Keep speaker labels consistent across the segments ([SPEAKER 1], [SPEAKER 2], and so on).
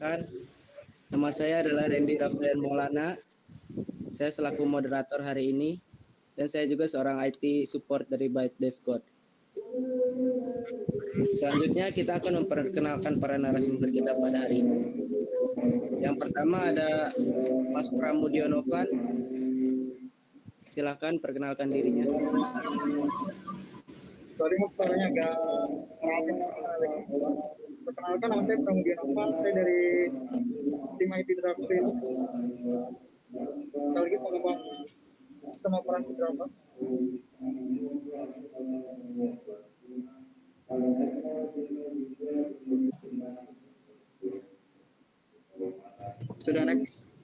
[SPEAKER 1] perkenalkan, nama saya adalah Randy Raffian Maulana. Saya selaku moderator hari ini dan saya juga seorang IT support dari Byte Dev Code. Selanjutnya kita akan memperkenalkan para narasumber kita pada hari ini. Yang pertama ada Mas Pramudio Novan. Silakan perkenalkan dirinya.
[SPEAKER 2] Sorry, suaranya agak ngeratin lagi. Perkenalkan, nama saya Pramudia Novan. Saya dari tim IT Drops Linux. Kali ini pengembang sistem operasi Drops. Sudah next.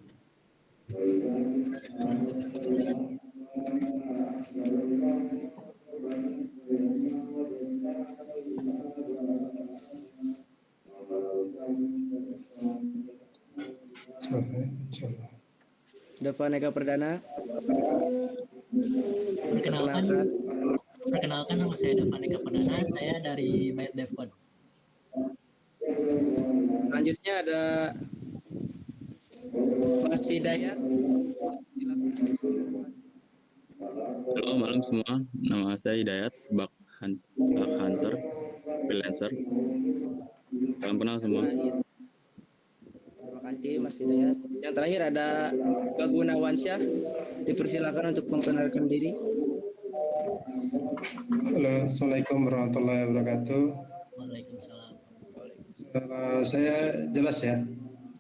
[SPEAKER 1] Devan Eka Perdana.
[SPEAKER 3] Perkenalkan nama saya Devan Eka Perdana. Saya dari Byte Dev Code.
[SPEAKER 1] Selanjutnya ada Mas Hidayat.
[SPEAKER 4] Halo malam semua, nama saya Hidayat, Bug Hunter, freelancer. Salam kenal semua.
[SPEAKER 1] Terima kasih Mas Hidayat. Yang terakhir ada Pak Gunawansyah. Dipersilakan untuk memperkenalkan diri.
[SPEAKER 5] Halo, Assalamualaikum warahmatullahi wabarakatuh.
[SPEAKER 3] Waalaikumsalam.
[SPEAKER 5] Saya jelas ya?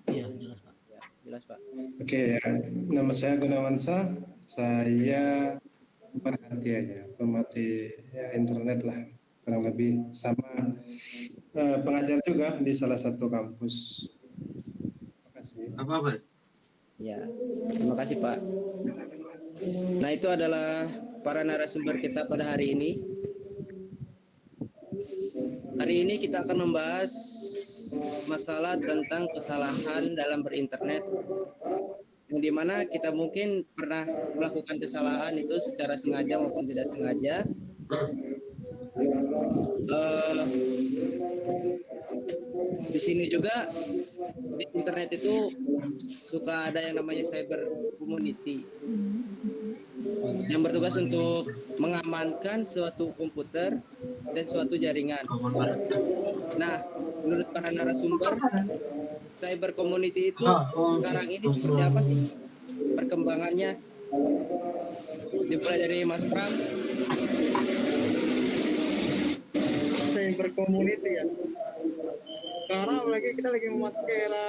[SPEAKER 3] Iya, jelas Pak.
[SPEAKER 1] Ya, jelas Pak.
[SPEAKER 5] Oke, ya. Nama saya Gunawansyah. Saya pemerhati ya, internet lah, kurang lebih sama pengajar juga di salah satu kampus. Terima kasih.
[SPEAKER 4] Apa?
[SPEAKER 1] Ya, terima kasih Pak. Nah, itu adalah para narasumber kita pada hari ini. Hari ini kita akan membahas masalah tentang kesalahan dalam berinternet, yang dimana kita mungkin pernah melakukan kesalahan itu secara sengaja maupun tidak sengaja. Di sini juga di internet itu suka ada yang namanya cyber community yang bertugas untuk mengamankan suatu komputer dan suatu jaringan. Nah, menurut para narasumber, cyber community itu sekarang ini seperti apa sih perkembangannya? Dimulai dari Mas Pram.
[SPEAKER 2] Cyber community ya. Karena apalagi kita lagi memasuki era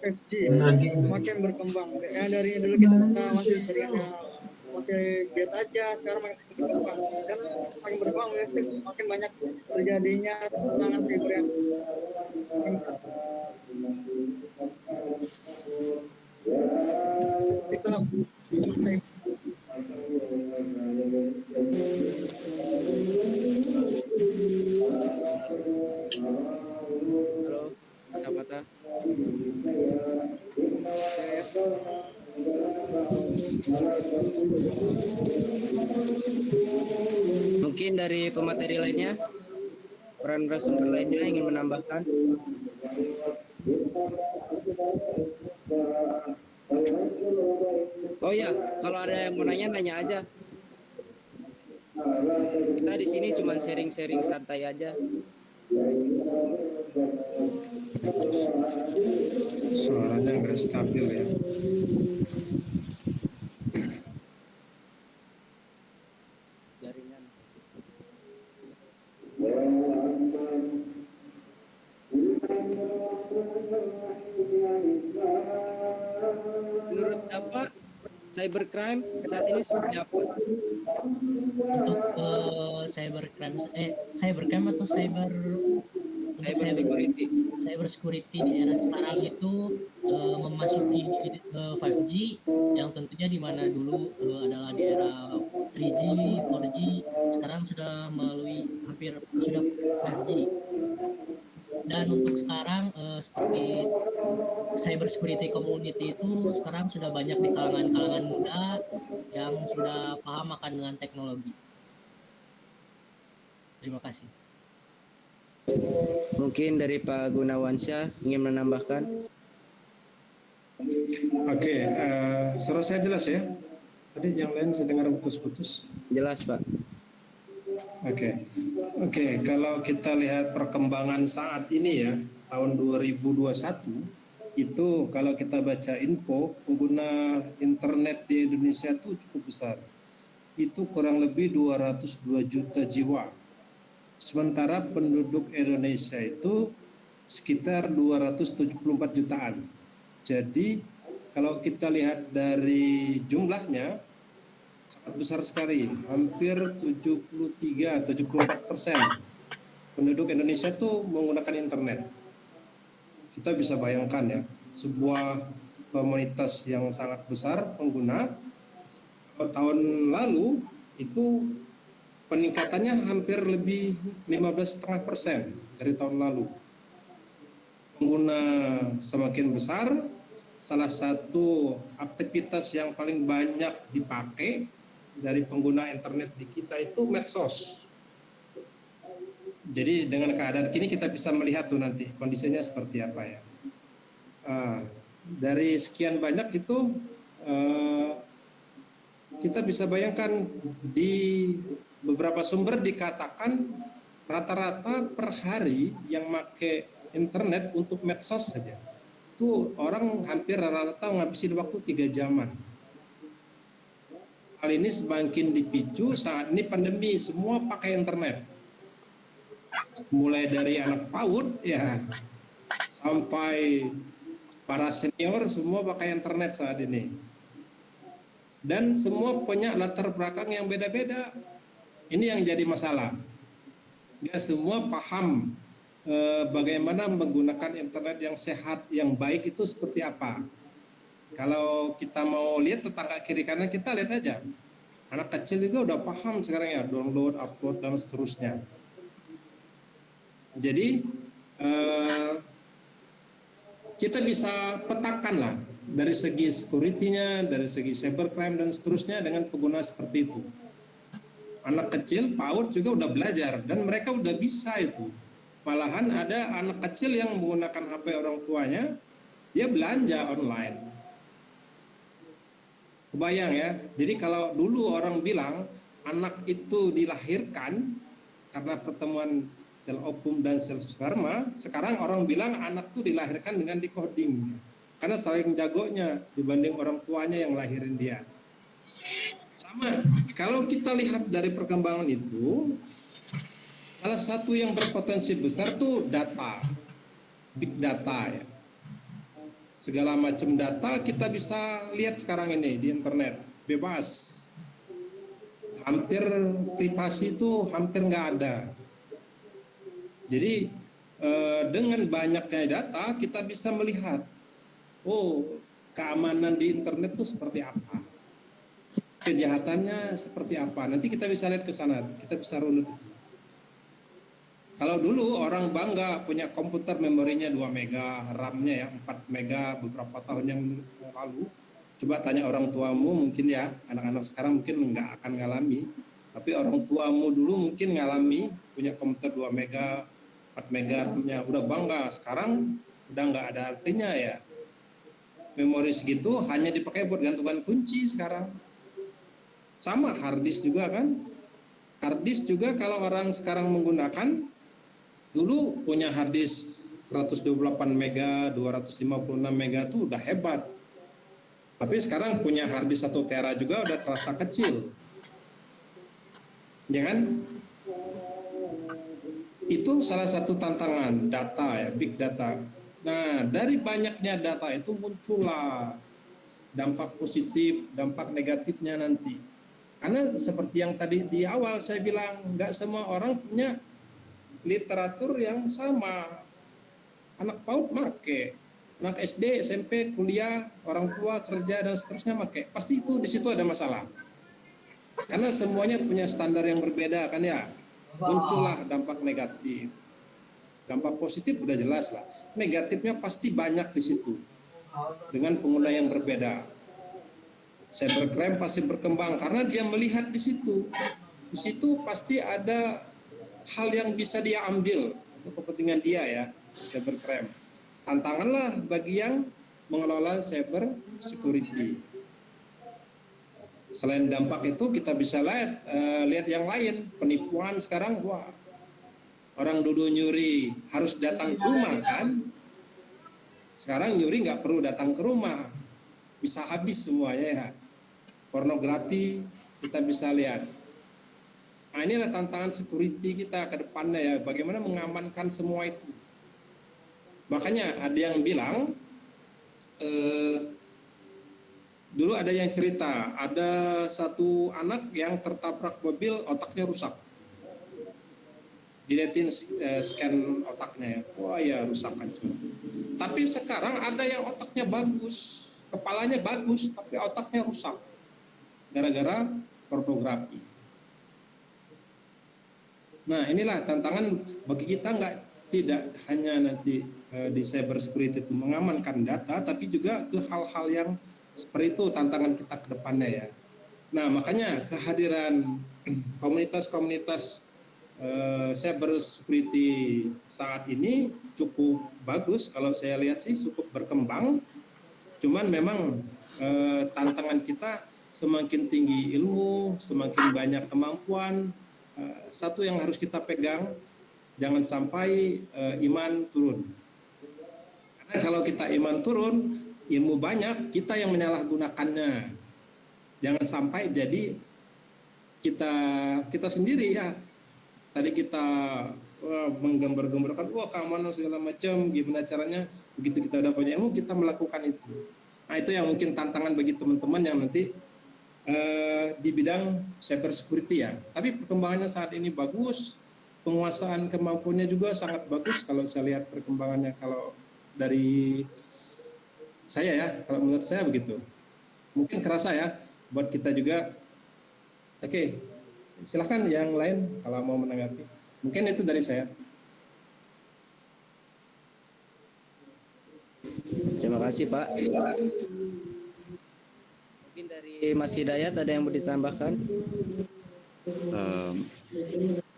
[SPEAKER 2] 5G, semakin berkembang. Yang dari dulu kita masih jaringannya masih biasa aja, sekarang makin berkembang. Karena makin berkembang, makin banyak terjadinya serangan cyber yang meningkat. Itulah cyber.
[SPEAKER 1] Halo, kata-kata. Mungkin dari pemateri lainnya, peran narasumber lainnya ingin menambahkan. Oh ya, kalau ada yang mau nanya aja. Kita di sini cuma sharing-sharing santai aja.
[SPEAKER 5] Suaranya nggak stabil ya.
[SPEAKER 1] Jaringan. Menurut Bapak, cybercrime saat ini seperti apa?
[SPEAKER 3] Untuk cybercrime atau cyber security di era sekarang itu memasuki 5G yang tentunya di mana dulu adalah di era 3G, 4G, sekarang sudah sudah 5G. Dan untuk sekarang seperti cyber security community itu sekarang sudah banyak di kalangan muda yang sudah paham akan dengan teknologi. Terima kasih.
[SPEAKER 1] Mungkin dari Pak Gunawansyah ingin menambahkan.
[SPEAKER 5] Oke, suara saya jelas ya? Tadi yang lain saya dengar putus-putus.
[SPEAKER 1] Jelas Pak.
[SPEAKER 5] Oke, kalau kita lihat perkembangan saat ini ya, tahun 2021, itu kalau kita baca info, pengguna internet di Indonesia itu cukup besar. Itu kurang lebih 202 juta jiwa. Sementara penduduk Indonesia itu sekitar 274 jutaan. Jadi kalau kita lihat dari jumlahnya, sangat besar sekali, hampir 73-74% penduduk Indonesia itu menggunakan internet. Kita bisa bayangkan ya, sebuah komunitas yang sangat besar pengguna. Tahun lalu itu peningkatannya hampir lebih 15,5% dari tahun lalu. Pengguna semakin besar, salah satu aktivitas yang paling banyak dipakai dari pengguna internet di kita itu medsos. Jadi dengan keadaan kini kita bisa melihat tuh nanti kondisinya seperti apa ya. Dari sekian banyak itu kita bisa bayangkan di beberapa sumber dikatakan rata-rata per hari yang pakai internet untuk medsos saja itu orang hampir rata-rata menghabiskan waktu 3 jaman. Hal ini semakin dipicu saat ini pandemi, semua pakai internet. Mulai dari anak PAUD ya sampai para senior semua pakai internet saat ini. Dan semua punya latar belakang yang beda-beda. Ini yang jadi masalah. Nggak semua paham bagaimana menggunakan internet yang sehat, yang baik itu seperti apa. Kalau kita mau lihat tetangga kiri kanan, kita lihat aja. Anak kecil juga udah paham sekarang ya, download, upload, dan seterusnya. Jadi kita bisa petakan lah dari segi security-nya, dari segi cybercrime dan seterusnya dengan pengguna seperti itu. Anak kecil, PAUD juga udah belajar dan mereka udah bisa itu. Malahan ada anak kecil yang menggunakan HP orang tuanya, dia belanja online. Kebayang ya, jadi kalau dulu orang bilang anak itu dilahirkan karena pertemuan sel ovum dan sel sperma, sekarang orang bilang anak itu dilahirkan dengan decoding. Karena saking jagonya dibanding orang tuanya yang lahirin dia. Sama, kalau kita lihat dari perkembangan itu, salah satu yang berpotensi besar tuh data, big data ya. Segala macam data kita bisa lihat sekarang ini di internet, bebas. Hampir privasi itu hampir nggak ada. Jadi dengan banyaknya data kita bisa melihat, oh keamanan di internet itu seperti apa, kejahatannya seperti apa. Nanti kita bisa lihat ke sana, kita bisa runut. Kalau dulu orang bangga punya komputer memorinya 2 mega, RAM-nya ya 4 mega beberapa tahun yang lalu. Coba tanya orang tuamu, mungkin ya anak-anak sekarang mungkin nggak akan ngalami. Tapi orang tuamu dulu mungkin ngalami punya komputer 2 mega, 4 mega RAM-nya. Udah bangga, sekarang udah nggak ada artinya ya. Memori segitu hanya dipakai buat gantungan kunci sekarang. Sama harddisk juga kan. Harddisk juga kalau orang sekarang menggunakan, dulu punya harddisk 128 mega, 256 mega itu udah hebat. Tapi sekarang punya harddisk 1 tera juga udah terasa kecil. Ya kan? Itu salah satu tantangan data ya, big data. Nah, dari banyaknya data itu muncullah dampak positif, dampak negatifnya nanti. Karena seperti yang tadi di awal saya bilang, nggak semua orang punya literatur yang sama. Anak PAUD make, anak SD, SMP, kuliah, orang tua kerja dan seterusnya make. Pasti itu di situ ada masalah. Karena semuanya punya standar yang berbeda kan ya. Muncullah dampak negatif. Dampak positif udah jelas lah. Negatifnya pasti banyak di situ. Dengan pengguna yang berbeda. Cybercrime pasti berkembang karena dia melihat di situ. Di situ pasti ada hal yang bisa dia ambil untuk kepentingan dia ya, cybercrime. Tantanganlah bagi yang mengelola cyber security. Selain dampak itu kita bisa lihat yang lain, penipuan sekarang, wah, orang dulu nyuri harus datang ke rumah kan, sekarang nyuri nggak perlu datang ke rumah, bisa habis semuanya ya. Pornografi kita bisa lihat. Nah, inilah tantangan security kita ke depannya ya, bagaimana mengamankan semua itu. Makanya ada yang bilang, dulu ada yang cerita, ada satu anak yang tertabrak mobil, otaknya rusak. Dilihatin scan otaknya ya, wah ya rusak hancur. Tapi sekarang ada yang otaknya bagus, kepalanya bagus, tapi otaknya rusak. Gara-gara pornografi. Nah inilah tantangan bagi kita, tidak hanya nanti di cyber security itu mengamankan data, tapi juga ke hal-hal yang seperti itu tantangan kita ke depannya ya. Nah makanya kehadiran komunitas-komunitas cyber security saat ini cukup bagus, kalau saya lihat sih cukup berkembang. Cuman memang tantangan kita semakin tinggi ilmu, semakin banyak kemampuan, satu yang harus kita pegang, jangan sampai iman turun. Karena kalau kita iman turun, ilmu banyak, kita yang menyalahgunakannya. Jangan sampai jadi kita sendiri ya. Tadi kita menggambar-gambarkan, wah keamanan segala macam, gimana caranya, begitu kita udah punya ilmu, kita melakukan itu. Nah itu yang mungkin tantangan bagi teman-teman yang nanti di bidang cyber security ya. Tapi perkembangannya saat ini bagus, penguasaan kemampuannya juga sangat bagus kalau saya lihat perkembangannya, kalau dari saya ya, kalau menurut saya begitu. Mungkin kerasa ya buat kita juga. Oke, silahkan yang lain kalau mau menanggapi. Mungkin itu dari saya.
[SPEAKER 1] Terima kasih Pak. Mungkin dari Mas Hidayat ada yang mau ditambahkan?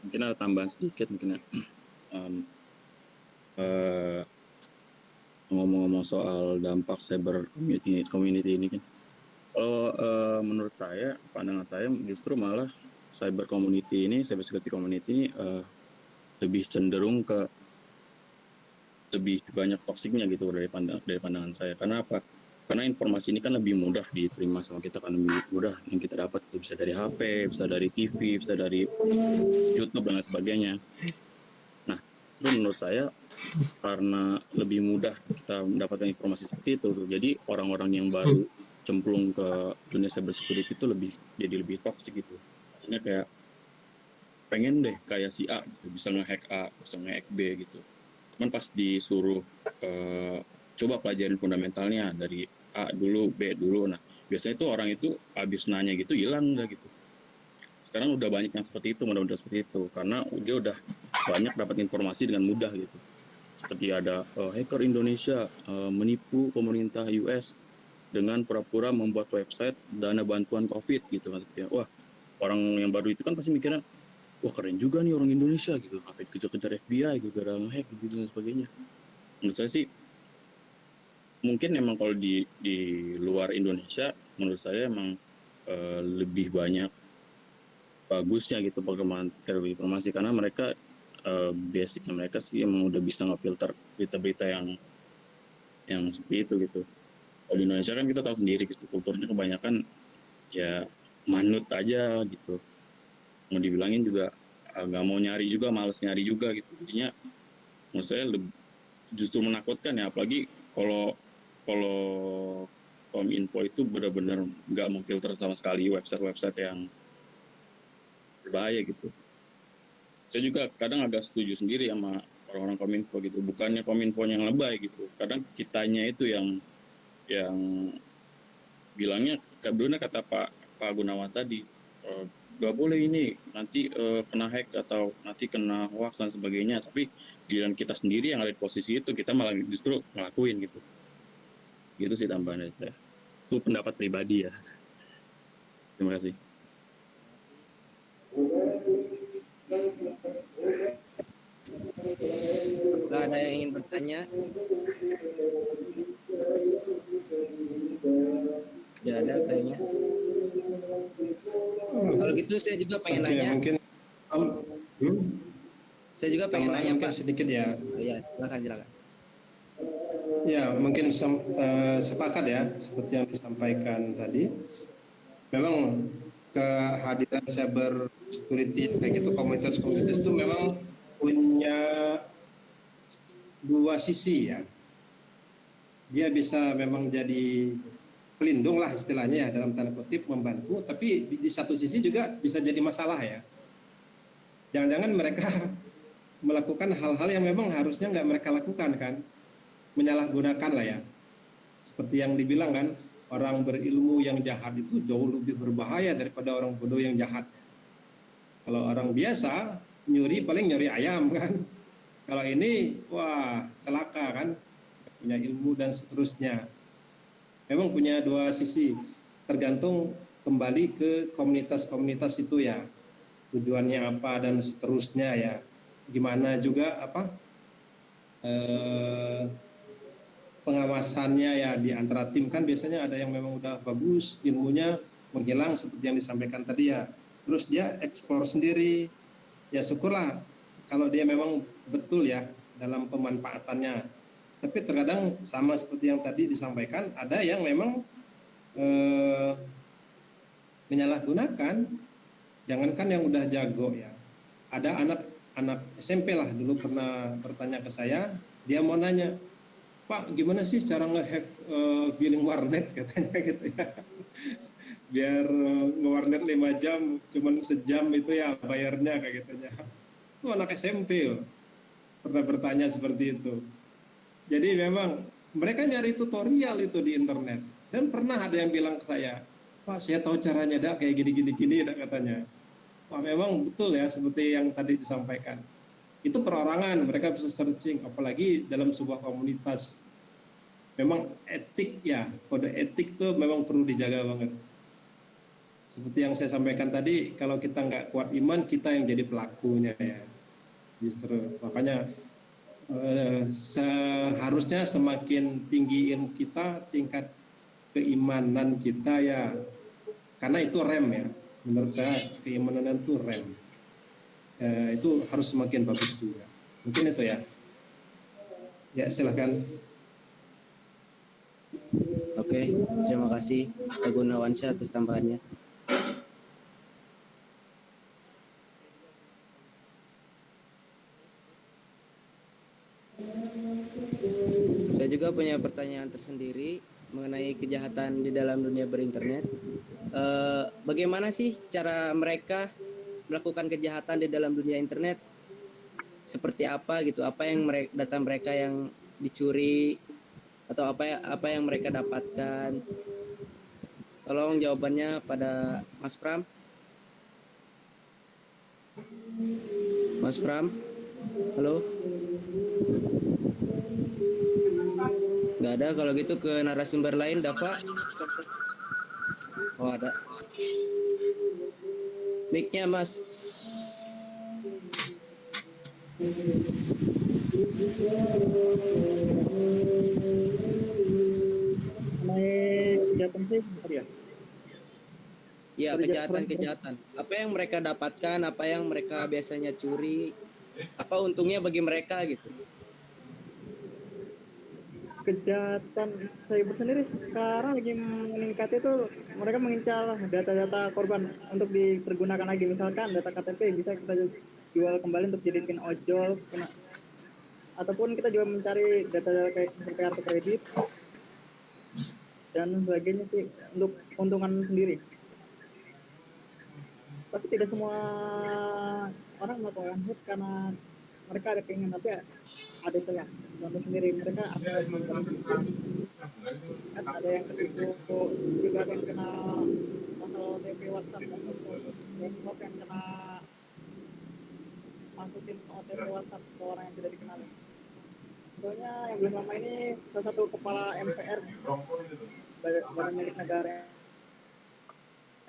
[SPEAKER 4] Mungkin ada tambahan sedikit mungkin ya. Ngomong-ngomong soal dampak cyber community ini kan, kalau menurut saya, pandangan saya justru malah cyber security community ini lebih cenderung ke lebih banyak toksiknya gitu dari pandangan saya. Karena apa? Karena informasi ini kan lebih mudah diterima sama kita, kan lebih mudah yang kita dapat itu bisa dari HP, bisa dari TV, bisa dari YouTube dan lain sebagainya. Nah, terus menurut saya karena lebih mudah kita mendapatkan informasi seperti itu, jadi orang-orang yang baru cemplung ke dunia cyber security itu jadi lebih toksik gitu. Maksudnya kayak pengen deh kayak si A gitu, bisa nge-hack A, bisa nge-hack B gitu. Cuman pas disuruh coba pelajarin fundamentalnya dari A dulu, B dulu. Nah, biasanya itu orang itu habis nanya gitu hilang udah gitu. Sekarang udah banyak yang seperti itu, mudah-mudahan seperti itu, karena dia udah banyak dapat informasi dengan mudah gitu. Seperti ada hacker Indonesia menipu pemerintah US dengan pura-pura membuat website dana bantuan COVID gitu kan. Wah, orang yang baru itu kan pasti mikirnya, wah keren juga nih orang Indonesia gitu, sampai kejar-kejar FBI gitu, gara nge-hack gitu dan sebagainya. Menurut saya sih, mungkin emang kalau di luar Indonesia, menurut saya emang lebih banyak bagusnya gitu perkembangan teknologi informasi, karena mereka basicnya mereka sih emang udah bisa ngefilter berita-berita yang seperti itu gitu. Kalau di Indonesia kan kita tahu sendiri gitu, kulturnya kebanyakan ya manut aja gitu. Mau dibilangin juga nggak mau nyari juga, males nyari juga gitu. Jadinya menurut saya justru menakutkan ya, apalagi kalau Kominfo itu benar-benar nggak memfilter sama sekali website-website yang berbahaya gitu. Saya juga kadang agak setuju sendiri sama orang-orang Kominfo gitu, bukannya Kominfo yang lebay gitu, kadang kitanya itu yang bilangnya, benar kata Pak Gunawan tadi, nggak boleh ini nanti kena hack atau nanti kena hoax dan sebagainya, tapi giliran kita sendiri yang ada di posisi itu, kita malah justru ngelakuin gitu. Gitu sih tambahan dari saya. Itu pendapat pribadi ya. Terima kasih.
[SPEAKER 1] Apakah ada yang ingin bertanya? Tidak ada kayaknya. Kalau gitu saya juga pengen
[SPEAKER 5] Oke,
[SPEAKER 1] nanya.
[SPEAKER 5] mungkin
[SPEAKER 1] Saya juga pengen
[SPEAKER 5] tambahan
[SPEAKER 1] nanya,
[SPEAKER 5] mungkin
[SPEAKER 1] Pak.
[SPEAKER 5] sedikit ya.
[SPEAKER 1] Oh, ya, silakan.
[SPEAKER 5] Ya, mungkin sepakat ya seperti yang disampaikan tadi. Memang kehadiran cyber security kayak gitu, komunitas-komunitas itu memang punya dua sisi ya. Dia bisa memang jadi pelindung lah istilahnya ya, dalam tanda kutip membantu, tapi di satu sisi juga bisa jadi masalah ya. Jangan-jangan mereka melakukan hal-hal yang memang harusnya nggak mereka lakukan kan, menyalahgunakan lah ya. Seperti yang dibilang kan, orang berilmu yang jahat itu jauh lebih berbahaya daripada orang bodoh yang jahat. Kalau orang biasa nyuri paling nyuri ayam kan. Kalau ini wah celaka kan, punya ilmu dan seterusnya. Memang punya dua sisi, tergantung kembali ke komunitas-komunitas itu ya. Tujuannya apa dan seterusnya ya. Gimana juga pengawasannya ya di antara tim kan biasanya ada yang memang udah bagus ilmunya menghilang seperti yang disampaikan tadi ya, terus dia eksplor sendiri ya, syukurlah kalau dia memang betul ya dalam pemanfaatannya. Tapi terkadang sama seperti yang tadi disampaikan, ada yang memang menyalahgunakan, jangankan yang udah jago ya, ada anak SMP lah dulu pernah bertanya ke saya, dia mau nanya, Pak, gimana sih cara nge-hack billing warnet katanya gitu ya. Biar nge-warnet 5 jam, cuman sejam itu ya bayarnya kayak gitu ya. Itu anak SMP loh, pernah bertanya seperti itu. Jadi memang mereka nyari tutorial itu di internet. Dan pernah ada yang bilang ke saya, Pak, saya tahu caranya dah kayak gini katanya. Wah, memang betul ya seperti yang tadi disampaikan. Itu perorangan, mereka bisa searching, apalagi dalam sebuah komunitas. Memang etik ya, kode etik itu memang perlu dijaga banget. Seperti yang saya sampaikan tadi, kalau kita nggak kuat iman, kita yang jadi pelakunya ya. Justru makanya seharusnya semakin tinggi ilmu kita, tingkat keimanan kita ya, karena itu rem ya. Menurut saya keimanan itu rem. Itu harus semakin bagus juga. Mungkin itu ya. Ya silahkan.
[SPEAKER 1] Oke, terima kasih Pak Gunawansyah atas tambahannya. Saya juga punya pertanyaan tersendiri mengenai kejahatan di dalam dunia berinternet. Bagaimana sih cara mereka melakukan kejahatan di dalam dunia internet? Seperti apa gitu? Apa yang data mereka yang dicuri atau apa yang mereka dapatkan? Tolong jawabannya pada Mas Pram. Mas Pram, halo? Nggak ada. Kalau gitu ke narasumber lain, Dava. Oh, ada. Mic-nya, Mas.
[SPEAKER 2] Kejahatan sih ya.
[SPEAKER 1] Ya, kejahatan. Apa yang mereka dapatkan, apa yang mereka biasanya curi, apa untungnya bagi mereka gitu.
[SPEAKER 2] Kejahatan cyber sendiri sekarang lagi meningkat, itu mereka mengincar data-data korban untuk dipergunakan lagi. Misalkan data KTP bisa kita jual kembali untuk jadikan ojol, ataupun kita juga mencari data kayak seperti kartu kredit dan sebagainya sih untuk keuntungan sendiri. Tapi tidak semua orang melakukan hack karena mereka ada keinginan, tapi ada itu ya contoh sendiri, mereka kan ada yang ketipu, juga ada yang kena masalah OTP WhatsApp atau Facebook yang kena masukin OTP WhatsApp ke orang yang tidak dikenal. Soalnya yang belum lama ini salah satu kepala MPR, badan milik negara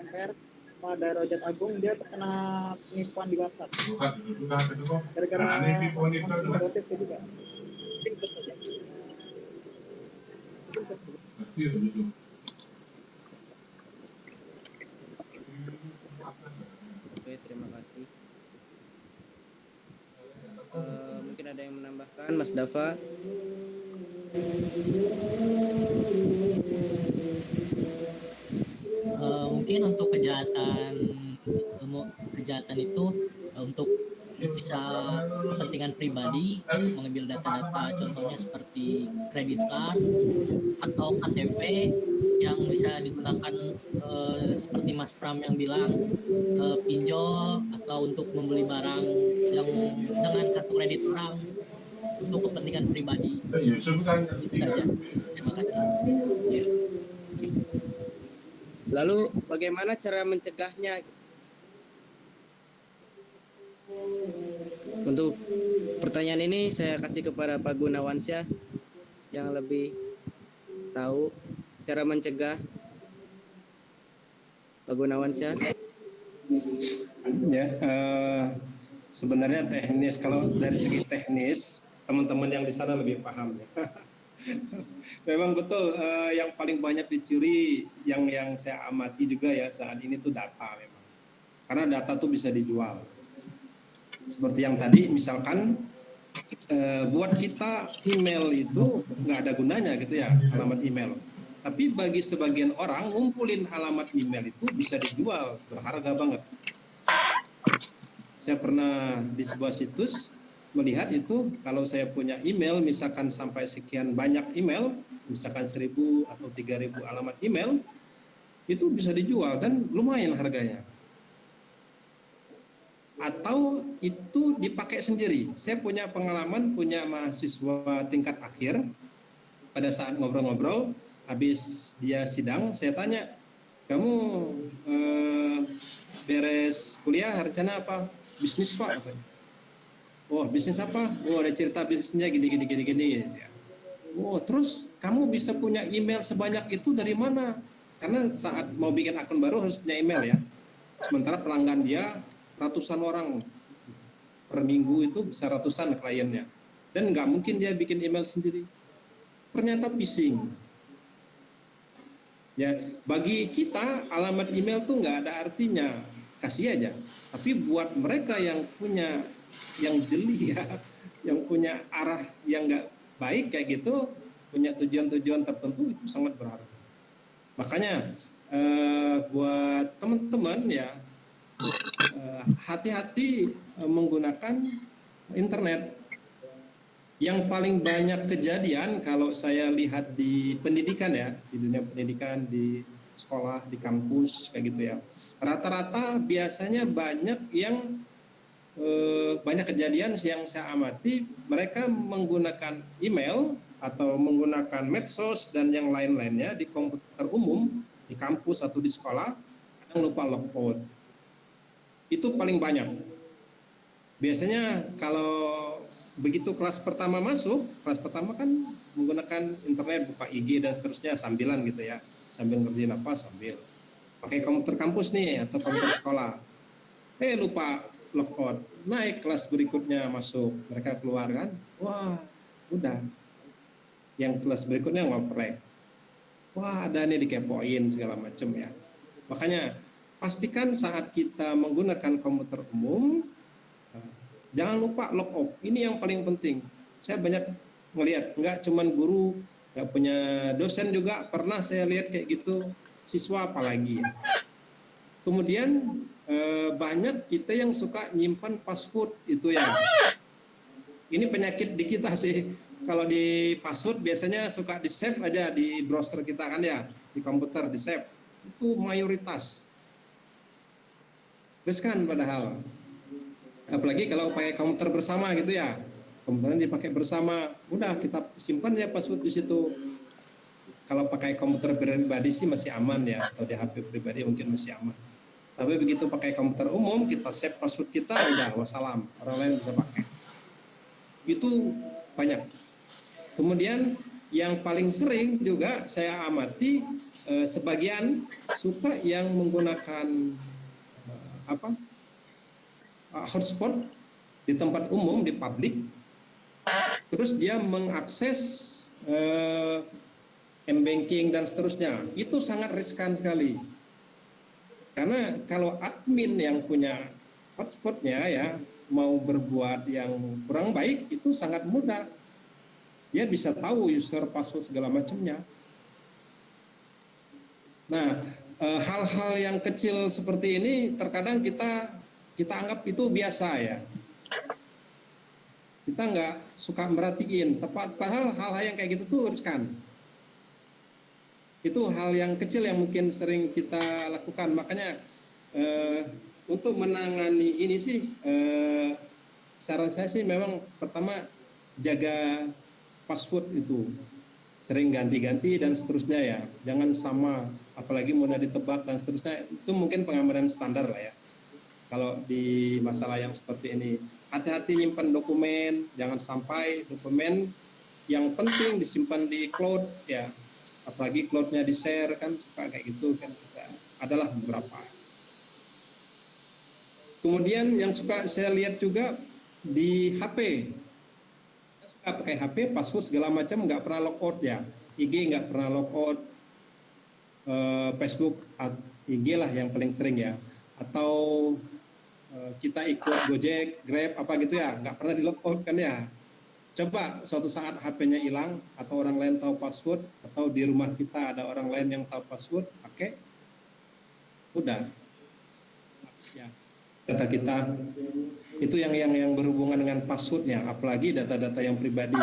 [SPEAKER 2] MPR, Pak Darajat Agung, dia terkena penipuan di WhatsApp. Gara-gara proses juga. Singkat saja.
[SPEAKER 1] Oke, terima kasih. Mungkin ada yang menambahkan, Mas Dava?
[SPEAKER 3] Mungkin untuk kejahatan itu untuk bisa kepentingan pribadi, mengambil data-data contohnya seperti kredit card atau KTP yang bisa digunakan seperti Mas Pram yang bilang pinjol atau untuk membeli barang yang dengan kartu kredit orang untuk kepentingan pribadi. Itu saja. Terima kasih.
[SPEAKER 1] Ya. Lalu bagaimana cara mencegahnya? Untuk pertanyaan ini saya kasih kepada Pak Gunawansyah yang lebih tahu cara mencegah. Pak Gunawansyah.
[SPEAKER 5] Ya, sebenarnya teknis, kalau dari segi teknis teman-teman yang di sana lebih paham ya. Memang betul, yang paling banyak dicuri yang saya amati juga ya saat ini tuh data memang. Karena data tuh bisa dijual. Seperti yang tadi misalkan buat kita email itu nggak ada gunanya gitu ya, alamat email. Tapi bagi sebagian orang ngumpulin alamat email itu bisa dijual, berharga banget. Saya pernah di sebuah situs melihat itu, kalau saya punya email misalkan sampai sekian banyak email, misalkan 1.000 atau 3.000 alamat email, itu bisa dijual dan lumayan harganya. Atau itu dipakai sendiri. Saya punya pengalaman, punya mahasiswa tingkat akhir, pada saat ngobrol-ngobrol, habis dia sidang, saya tanya, kamu beres kuliah rencana apa? Bisnis Pak. Oh, bisnis apa? Oh, ada cerita bisnisnya gini. Oh, terus kamu bisa punya email sebanyak itu dari mana? Karena saat mau bikin akun baru harus punya email ya. Sementara pelanggan dia ratusan orang per minggu, itu bisa ratusan kliennya, dan nggak mungkin dia bikin email sendiri. Ternyata phishing. Ya, bagi kita alamat email tuh nggak ada artinya, kasih aja. Tapi buat mereka yang punya, yang jeli ya, yang punya arah yang nggak baik kayak gitu, punya tujuan-tujuan tertentu, itu sangat berharga. Makanya buat teman-teman ya, hati-hati menggunakan internet. Yang paling banyak kejadian kalau saya lihat di pendidikan ya, di dunia pendidikan, di sekolah, di kampus kayak gitu ya, rata-rata biasanya banyak yang banyak kejadian yang saya amati, mereka menggunakan email atau menggunakan medsos dan yang lain-lainnya di komputer umum, di kampus atau di sekolah, kadang lupa logout. Itu paling banyak. Biasanya kalau begitu kelas pertama masuk, kelas pertama kan menggunakan internet, buka IG dan seterusnya sambilan gitu ya, sambil ngerjain apa sambil pakai komputer kampus nih atau komputer sekolah. Lupa logout, naik kelas berikutnya masuk, mereka keluar kan, wah udah, yang kelas berikutnya ngoprek, wah ada nih dikepoin segala macam ya. Makanya pastikan saat kita menggunakan komputer umum, jangan lupa logout. Ini yang paling penting. Saya banyak melihat, nggak cuman guru, nggak punya dosen juga pernah saya lihat kayak gitu, siswa apalagi ya. Kemudian banyak kita yang suka nyimpan password itu ya. Ini penyakit di kita sih. Kalau di password biasanya suka di save aja di browser kita kan ya, di komputer di save. Itu mayoritas. Riskan padahal. Apalagi kalau pakai komputer bersama gitu ya, komputernya dipakai bersama, udah kita simpan ya password di situ. Kalau pakai komputer pribadi sih masih aman ya, atau di HP pribadi mungkin masih aman. Tapi begitu pakai komputer umum, kita save password kita, udah wassalam, orang lain bisa pakai. Itu banyak. Kemudian yang paling sering juga saya amati, sebagian suka yang menggunakan hotspot di tempat umum, di publik, terus dia mengakses m-banking dan seterusnya, itu sangat riskan sekali. Karena kalau admin yang punya hotspotnya ya mau berbuat yang kurang baik itu sangat mudah. Dia bisa tahu user, password segala macamnya. Nah, hal-hal yang kecil seperti ini terkadang kita anggap itu biasa ya. Kita nggak suka merhatiin, padahal hal-hal yang kayak gitu tuh riskan. Itu hal yang kecil yang mungkin sering kita lakukan. Makanya untuk menangani ini sih, saran saya sih memang pertama jaga password itu. Sering ganti-ganti dan seterusnya ya. Jangan sama, apalagi mudah ditebak dan seterusnya. Itu mungkin pengamanan standar lah ya. Kalau di masalah yang seperti ini, hati-hati nyimpan dokumen, jangan sampai dokumen yang penting disimpan di cloud ya, apalagi cloudnya di share kan suka kayak gitu kan, adalah beberapa. Kemudian yang suka saya lihat juga di HP, saya suka pakai HP, password segala macam nggak pernah logout ya, IG nggak pernah logout, Facebook, IG lah yang paling sering ya, atau kita ikut Gojek, Grab, apa gitu ya, nggak pernah di logout kan ya. Coba suatu saat HP-nya hilang, atau orang lain tahu password, atau di rumah kita ada orang lain yang tahu password, pakai, udah, habis ya. Data kita, itu yang berhubungan dengan passwordnya, apalagi data-data yang pribadi.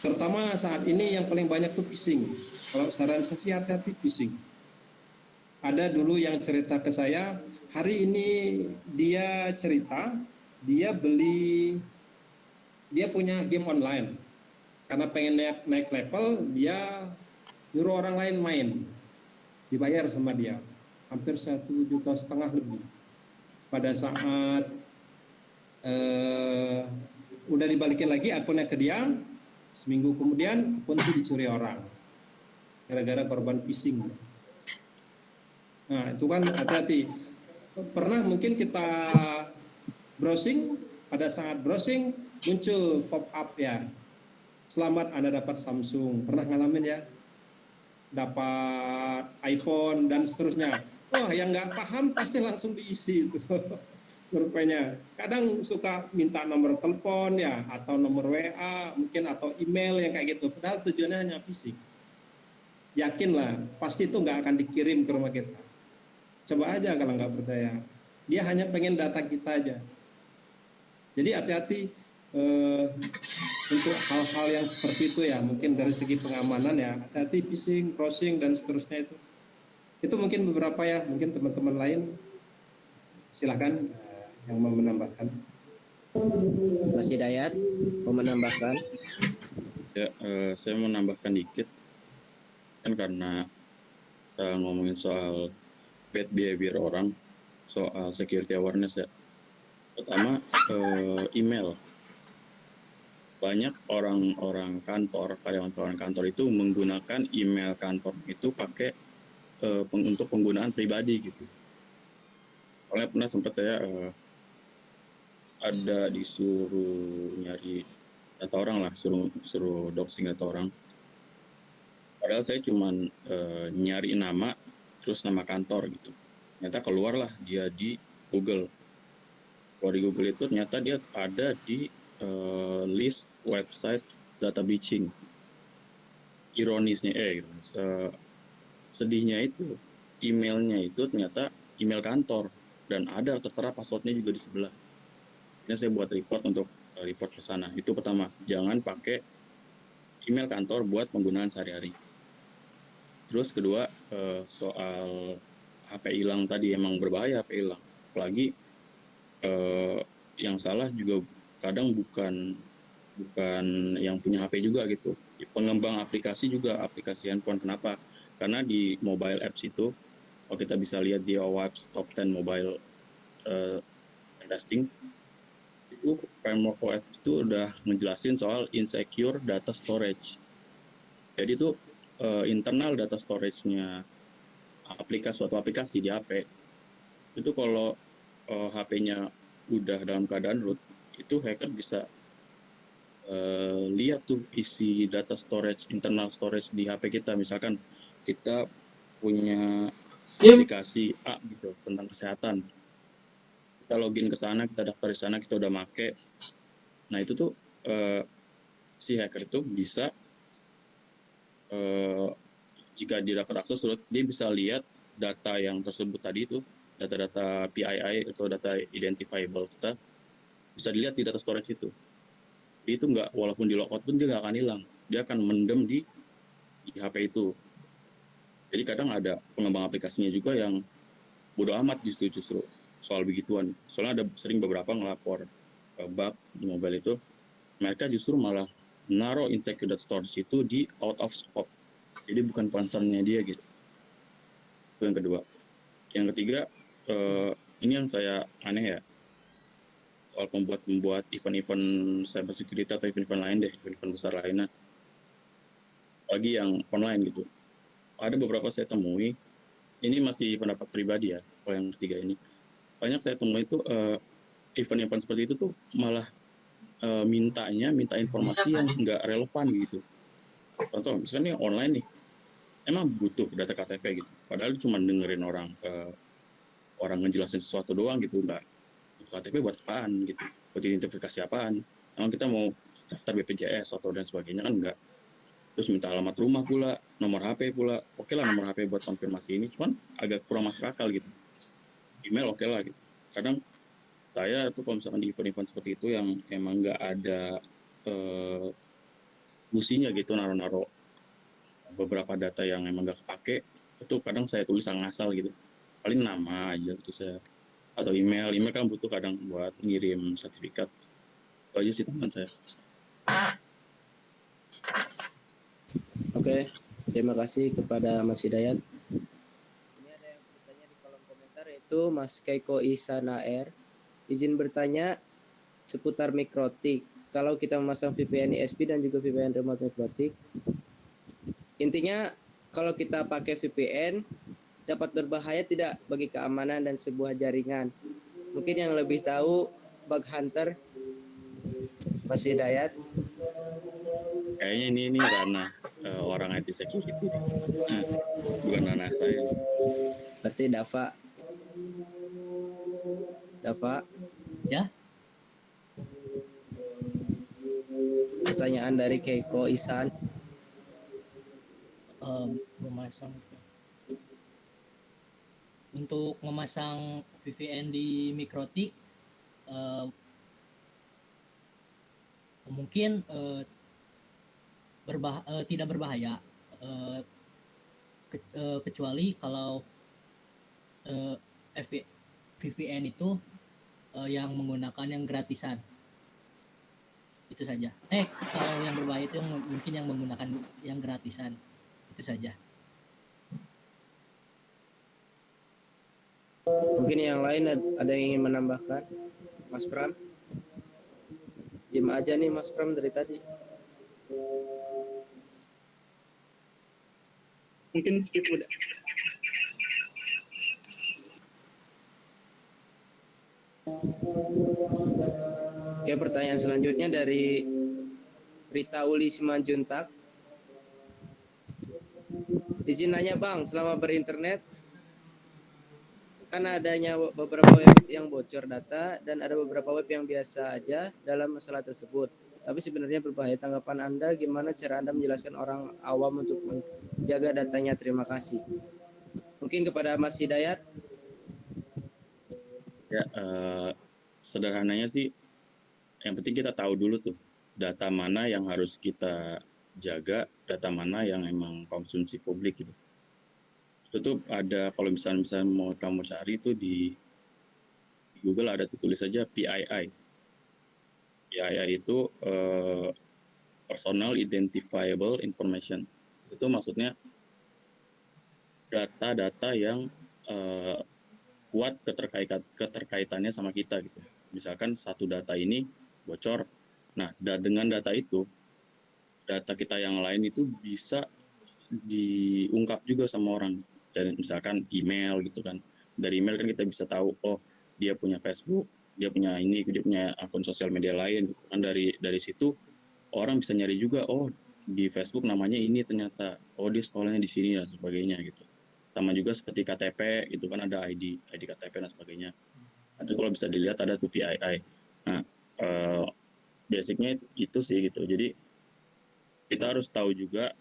[SPEAKER 5] Terutama saat ini yang paling banyak tuh phishing. Kalau saran saya sih hati-hati phishing. Ada dulu yang cerita ke saya, hari ini dia cerita, dia punya game online. Karena pengen naik level, dia nyuruh orang lain main. Dibayar sama dia. Hampir 1,5 juta lebih. Pada saat udah dibalikin lagi akunnya ke dia, seminggu kemudian akun itu dicuri orang. Gara-gara korban phishing. Nah, itu kan hati-hati. Pernah mungkin kita browsing, pada saat browsing muncul pop-up ya. Selamat Anda dapat Samsung. Pernah ngalamin ya? Dapat iPhone dan seterusnya. Wah, yang nggak paham pasti langsung diisi itu surveinya. Kadang suka minta nomor telepon ya, atau nomor WA, mungkin atau email yang kayak gitu. Padahal tujuannya hanya fisik. Yakinlah, pasti itu nggak akan dikirim ke rumah kita. Coba aja kalau nggak percaya. Dia hanya pengen data kita aja. Jadi hati-hati untuk hal-hal yang seperti itu ya. Mungkin dari segi pengamanan ya, hati-hati phishing, browsing dan seterusnya itu. Itu mungkin beberapa ya. Mungkin teman-teman lain silahkan yang mau menambahkan.
[SPEAKER 1] Mas Hidayat mau menambahkan?
[SPEAKER 4] Ya, saya mau menambahkan dikit. Kan karena ngomongin soal bad behavior orang, soal security awareness ya. Pertama, email. Banyak orang-orang kantor, karyawan kantor itu menggunakan email kantor itu pakai untuk penggunaan pribadi gitu. Soalnya pernah sempat saya ada disuruh nyari data orang lah, suruh doxing data orang. Padahal saya cuman nyari nama, terus nama kantor gitu. Ternyata keluarlah dia di Google. Kalau di Google itu ternyata dia ada di list website data breaching. Ironisnya, sedihnya itu, emailnya itu ternyata email kantor. Dan ada tertera passwordnya juga di sebelah. Ini saya buat report untuk report ke sana. Itu pertama, jangan pakai email kantor buat penggunaan sehari-hari. Terus kedua, soal HP hilang tadi, emang berbahaya HP hilang. Apalagi yang salah juga kadang bukan yang punya HP juga gitu. Pengembang aplikasi juga, aplikasi handphone. Kenapa? Karena di mobile apps itu, kalau kita bisa lihat di OWASP Top 10 Mobile Testing, itu framework OWASP itu udah ngejelasin soal insecure data storage. Jadi itu internal data storage-nya suatu aplikasi di HP, itu kalau HP-nya udah dalam keadaan root, itu hacker bisa lihat tuh isi data storage, internal storage di HP kita. Misalkan kita punya aplikasi A gitu tentang kesehatan, kita login ke sana, kita daftar di sana, kita udah make. Nah itu tuh si hacker itu bisa jika dia dapat akses root, dia bisa lihat data yang tersebut tadi itu, data-data PII atau data identifiable kita, bisa dilihat di data storage itu. Jadi itu nggak, walaupun di logout pun dia nggak akan hilang, dia akan mendem di HP itu. Jadi kadang ada pengembang aplikasinya juga yang bodo amat justru soal begituan. Soalnya ada sering beberapa ngelapor bug di mobile itu, mereka justru malah naruh insecure data storage itu di out of scope. Jadi bukan concernnya dia gitu. Itu yang kedua. Yang ketiga, ini yang saya aneh ya, soal membuat event-event cyber security atau event-event lain deh, event-event besar lainnya, lagi yang online gitu. Ada beberapa saya temui, ini masih pendapat pribadi ya, kalau yang ketiga ini. Banyak saya temui itu event-event seperti itu tuh malah minta informasi yang nggak relevan gitu. Contoh, misalnya nih online nih, emang butuh data KTP gitu. Padahal cuma dengerin orang ngejelasin sesuatu doang gitu, nggak KTP buat apaan gitu, buat identifikasi apaan. Emang kita mau daftar BPJS atau dan sebagainya kan enggak. Terus minta alamat rumah pula, nomor HP pula. Oke lah nomor HP buat konfirmasi ini, cuman agak kurang masuk akal gitu. Email oke lah gitu. Kadang saya tuh kalau misalkan di event-event seperti itu yang emang nggak ada fungsinya gitu, naruh-naruh beberapa data yang emang nggak kepake, itu kadang saya tulis ngasal gitu. Paling nama aja gitu saya, atau email kan butuh kadang buat ngirim sertifikat. Itu aja sih teman saya.
[SPEAKER 1] Oke, terima kasih kepada Mas Hidayat. Ini ada yang bertanya di kolom komentar, yaitu Mas Keiko Isanaer. Izin bertanya seputar mikrotik. Kalau kita memasang VPN ISP dan juga VPN remote mikrotik, intinya kalau kita pakai VPN dapat berbahaya tidak bagi keamanan dan sebuah jaringan. Mungkin yang lebih tahu bug hunter Mas Hidayat.
[SPEAKER 4] Kayaknya ini ranah orang IT security deh. Bukan ranah saya.
[SPEAKER 1] Berarti Dava.
[SPEAKER 3] Ya,
[SPEAKER 1] Pertanyaan dari Keiko Isan.
[SPEAKER 3] memasang untuk memasang VPN di mikrotik mungkin tidak berbahaya kecuali kalau VPN itu yang menggunakan yang gratisan. Itu saja. Kalau yang berbahaya itu mungkin yang menggunakan yang gratisan. Itu saja.
[SPEAKER 1] Mungkin yang lain ada yang ingin menambahkan, Mas Pram? Diam aja nih Mas Pram dari tadi.
[SPEAKER 2] Mungkin skip udah.
[SPEAKER 1] Oke, pertanyaan selanjutnya dari Rita Uli Simanjuntak. Izin nanya Bang, selama berinternet kan adanya beberapa web yang bocor data dan ada beberapa web yang biasa aja dalam masalah tersebut. Tapi sebenarnya berbahaya. Tanggapan Anda gimana cara Anda menjelaskan orang awam untuk menjaga datanya? Terima kasih. Mungkin kepada Mas Hidayat.
[SPEAKER 4] Ya, sederhananya sih, yang penting kita tahu dulu tuh data mana yang harus kita jaga, data mana yang emang konsumsi publik gitu. Itu tuh ada, kalau misalnya mau kamu cari tuh di Google ada tulis saja PII. PII itu Personal Identifiable Information. Itu maksudnya data-data yang kuat keterkaitannya sama kita gitu. Misalkan satu data ini bocor, nah dengan data itu, data kita yang lain itu bisa diungkap juga sama orang. Dan misalkan email gitu kan, dari email kan kita bisa tahu, oh dia punya Facebook, dia punya akun sosial media lain gitu kan. Dari situ orang bisa nyari juga, oh di Facebook namanya ini ternyata, oh dia sekolahnya di sini dan sebagainya gitu. Sama juga seperti KTP itu kan ada ID KTP dan sebagainya. Nanti kalau bisa dilihat ada tuh PII. Nah, basicnya itu sih gitu. Jadi kita harus tahu juga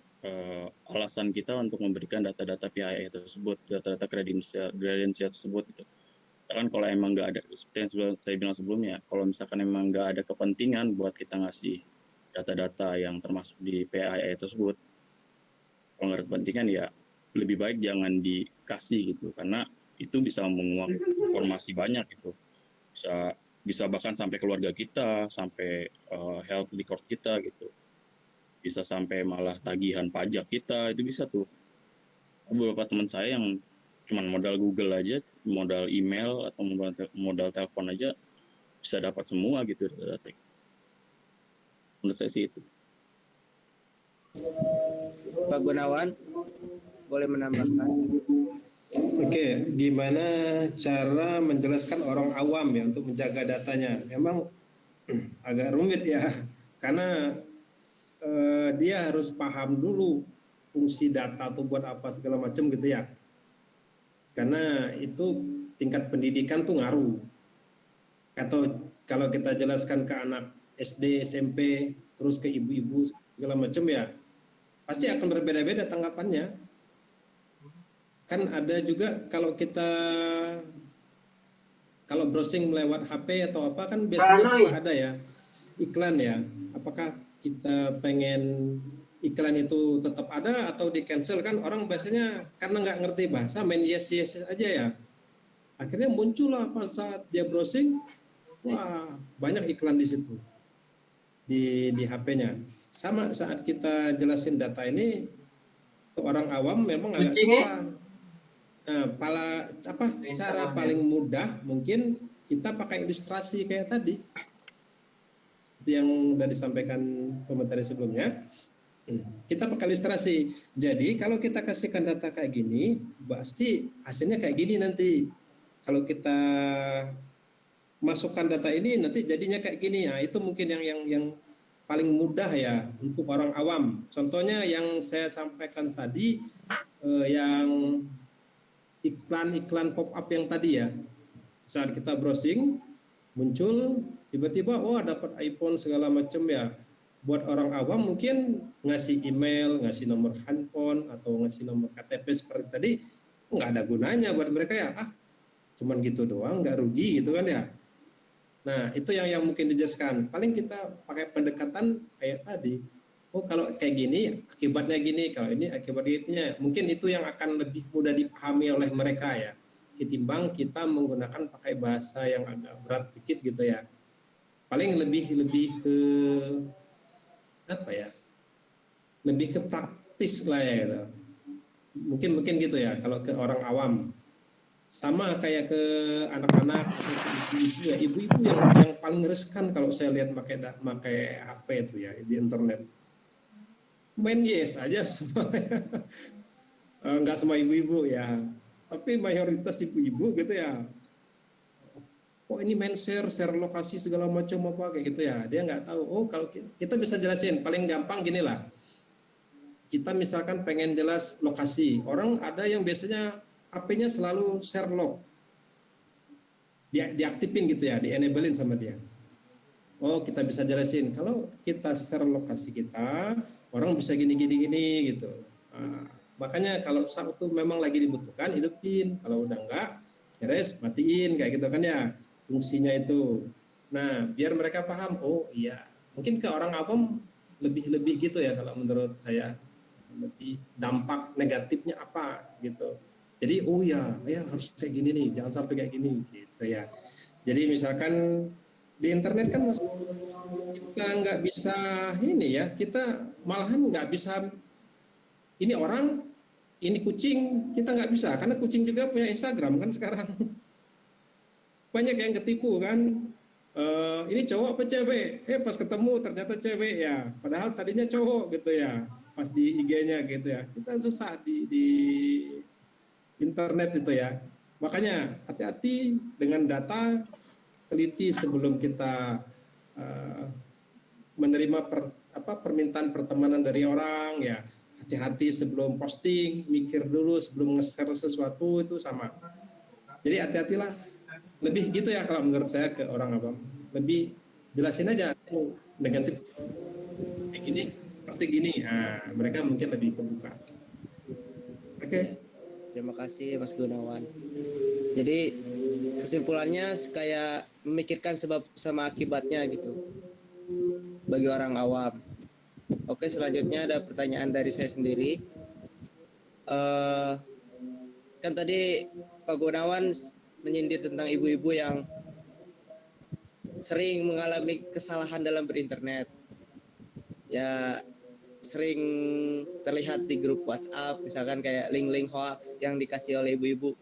[SPEAKER 4] alasan kita untuk memberikan data-data PII tersebut, data-data kredensial tersebut gitu. Kan kalau emang nggak ada, seperti yang saya bilang sebelumnya, kalau misalkan emang nggak ada kepentingan buat kita ngasih data-data yang termasuk di PII tersebut, kalau nggak ada kepentingan ya lebih baik jangan dikasih gitu, karena itu bisa menguak informasi banyak gitu, bisa bisa bahkan sampai keluarga kita, sampai health record kita gitu, bisa sampai malah tagihan pajak kita, itu bisa tuh. Beberapa teman saya yang cuman modal Google aja, modal email atau modal telepon aja bisa dapat semua gitu data. Menurut saya sih itu.
[SPEAKER 1] Pak Gunawan boleh menambahkan?
[SPEAKER 5] Oke, gimana cara menjelaskan orang awam ya untuk menjaga datanya? Memang agak rumit ya, karena dia harus paham dulu fungsi data atau buat apa segala macam gitu ya. Karena itu tingkat pendidikan tuh ngaruh. Atau kalau kita jelaskan ke anak SD, SMP, terus ke ibu-ibu segala macam ya, pasti akan berbeda-beda tanggapannya. Kan ada juga kalau browsing lewat HP atau apa kan biasanya suka ada ya iklan ya. Apakah kita pengen iklan itu tetap ada atau di cancel, kan orang biasanya karena nggak ngerti bahasa main yes yes aja ya. Akhirnya muncullah pas saat dia browsing, wah banyak iklan di situ di HP-nya. Sama saat kita jelasin data ini ke orang awam memang agak susah. Nah, cara paling mudah mungkin kita pakai ilustrasi kayak tadi yang sudah disampaikan komentar sebelumnya. Kita pakai ilustrasi. Jadi kalau kita kasihkan data kayak gini, pasti hasilnya kayak gini nanti. Kalau kita masukkan data ini nanti jadinya kayak gini. Nah, itu mungkin yang paling mudah ya untuk orang awam. Contohnya yang saya sampaikan tadi, yang iklan pop up yang tadi ya. Saat kita browsing muncul tiba-tiba dapat iPhone segala macam ya. Buat orang awam mungkin ngasih email, ngasih nomor handphone atau ngasih nomor KTP seperti tadi nggak ada gunanya buat mereka ya. Cuman gitu doang, nggak rugi gitu kan ya. Nah, itu yang mungkin dijelaskan. Paling kita pakai pendekatan kayak tadi. Kalau kayak gini akibatnya gini, kalau ini akibatnya mungkin itu yang akan lebih mudah dipahami oleh mereka ya, ketimbang kita menggunakan pakai bahasa yang agak berat dikit gitu ya. Paling lebih ke apa ya? Lebih ke praktis lah ya gitu. Mungkin gitu ya kalau ke orang awam. Sama kayak ke anak-anak atau ke ibu-ibu ya, ibu-ibu yang paling riskan kalau saya lihat pakai HP itu ya di internet. Main yes aja semua. Nggak semua ibu-ibu ya, tapi mayoritas ibu-ibu gitu ya. Ini main share lokasi segala macam apa kayak gitu ya. Dia nggak tahu. Kalau kita bisa jelasin paling gampang gini lah. Kita misalkan pengen jelas lokasi, orang ada yang biasanya HP-nya selalu share log. Dia diaktifin gitu ya, di-enablein sama dia. Kita bisa jelasin kalau kita share lokasi kita, orang bisa gini gitu. Makanya kalau satu memang lagi dibutuhkan, hidupin. Kalau udah enggak, beres, matiin kayak gitu kan ya fungsinya itu. Nah, biar mereka paham, iya. Mungkin ke orang awam lebih gitu ya kalau menurut saya. Lebih dampak negatifnya apa gitu. Jadi ya harus kayak gini nih, jangan sampai kayak gini gitu ya. Jadi misalkan di internet kan kita nggak bisa ini ya, kita malahan nggak bisa ini orang, ini kucing, kita nggak bisa karena kucing juga punya Instagram kan sekarang. Banyak yang ketipu kan. Ini cowok apa cewek? Pas ketemu ternyata cewek ya, padahal tadinya cowok gitu ya, pas di IG-nya gitu ya. Kita susah di internet itu ya. Makanya hati-hati dengan data, teliti sebelum kita menerima permintaan pertemanan dari orang ya. Hati-hati sebelum posting, mikir dulu sebelum nge-share sesuatu, itu sama. Jadi hati-hatilah. Lebih gitu ya kalau menurut saya ke orang awam. Lebih jelasin aja negatif kayak gini, pasti gini. Nah, mereka mungkin lebih kebuka. Oke.
[SPEAKER 1] Terima kasih Mas Gunawan. Jadi kesimpulannya kayak memikirkan sebab sama akibatnya gitu bagi orang awam. Oke, selanjutnya ada pertanyaan dari saya sendiri. Kan tadi Pak Gunawan menyindir tentang ibu-ibu yang sering mengalami kesalahan dalam berinternet. Ya, sering terlihat di grup WhatsApp, misalkan kayak link-link hoax yang dikasih oleh ibu-ibu.